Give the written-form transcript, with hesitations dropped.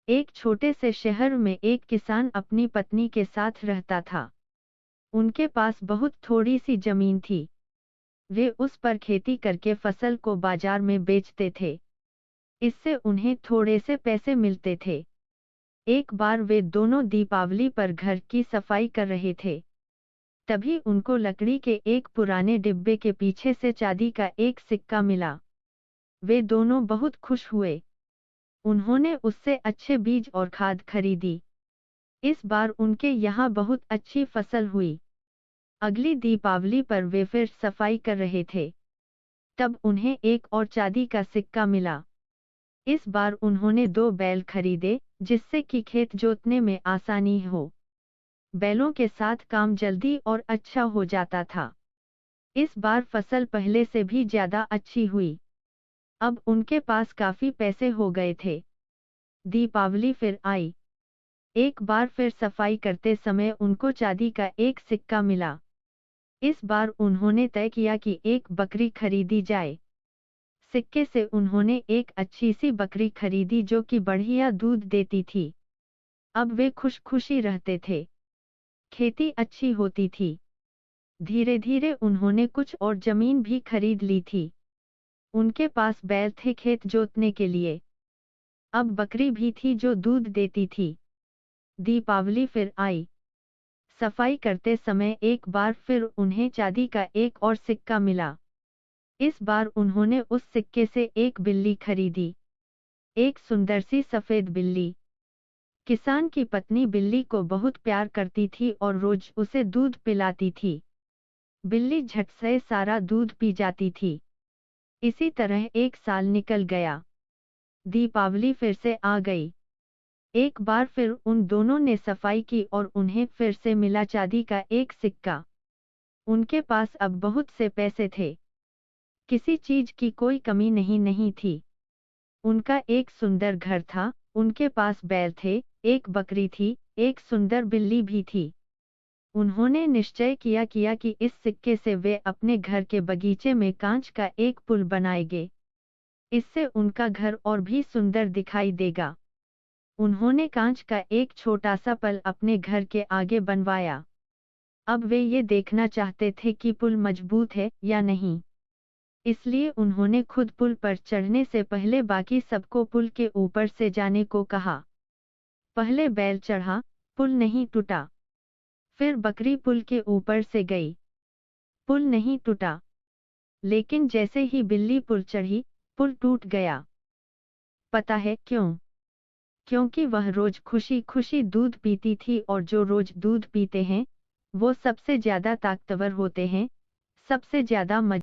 एक छोटे से शहर में एक किसान अपनी पत्नी के साथ रहता था। उनके पास बहुत थोड़ी सी जमीन थी। वे उस पर खेती करके फसल को बाजार में बेचते थे। इससे उन्हें थोड़े से पैसे मिलते थे। एक बार वे दोनों दीपावली पर घर की सफाई कर रहे थे। तभी उनको लकड़ी के एक पुराने डिब्बे के पीछे से चांदी का एक सिक्का मिला। वे दोनों बहुत खुश हुए। उन्होंने उससे अच्छे बीज और खाद खरीदी। इस बार उनके यहाँ बहुत अच्छी फसल हुई। अगली दीपावली पर वे फिर सफाई कर रहे थे। तब उन्हें एक और चांदी का सिक्का मिला। इस बार उन्होंने 2 बैल खरीदे, जिससे कि खेत जोतने में आसानी हो। बैलों के साथ काम जल्दी और अच्छा हो जाता था। इस बार फसल पहले से भी ज्यादा अच्छी हुई। अब उनके पास काफी पैसे हो गए थे। दीपावली फिर आई। एक बार फिर सफाई करते समय उनको चांदी का एक सिक्का मिला। इस बार उन्होंने तय किया कि एक बकरी खरीदी जाए। सिक्के से उन्होंने एक अच्छी सी बकरी खरीदी जो कि बढ़िया दूध देती थी। अब वे खुश खुशी रहते थे। खेती अच्छी होती थी। धीरे धीरे उन्होंने कुछ और जमीन भी खरीद ली थी। उनके पास बैल थे खेत जोतने के लिए। अब बकरी भी थी जो दूध देती थी। दीपावली फिर आई। सफाई करते समय एक बार फिर उन्हें चांदी का एक और सिक्का मिला। इस बार उन्होंने उस सिक्के से एक बिल्ली खरीदी। एक सुंदर सी सफेद बिल्ली। किसान की पत्नी बिल्ली को बहुत प्यार करती थी और रोज उसे दूध पिलाती थी। बिल्ली झट से सारा दूध पी जाती थी। इसी तरह एक साल निकल गया। दीपावली फिर से आ गई। एक बार फिर उन दोनों ने सफाई की और उन्हें फिर से मिला चांदी का एक सिक्का। उनके पास अब बहुत से पैसे थे। किसी चीज की कोई कमी नहीं थी। उनका एक सुंदर घर था, उनके पास बैल थे, एक बकरी थी, एक सुंदर बिल्ली भी थी। उन्होंने निश्चय किया कि इस सिक्के से वे अपने घर के बगीचे में कांच का एक पुल बनाएंगे। इससे उनका घर और भी सुंदर दिखाई देगा। उन्होंने कांच का एक छोटा सा पुल अपने घर के आगे बनवाया। अब वे ये देखना चाहते थे कि पुल मजबूत है या नहीं। इसलिए उन्होंने खुद पुल पर चढ़ने से पहले बाकी सबको पुल के ऊपर से जाने को कहा। पहले बैल चढ़ा, पुल नहीं टूटा। फिर बकरी पुल के ऊपर से गई। पुल नहीं टूटा। लेकिन जैसे ही बिल्ली पुल चढ़ी, पुल टूट गया। पता है क्यों? क्योंकि वह रोज खुशी खुशी दूध पीती थी और जो रोज दूध पीते हैं, वो सबसे ज्यादा ताकतवर होते हैं, सबसे ज्यादा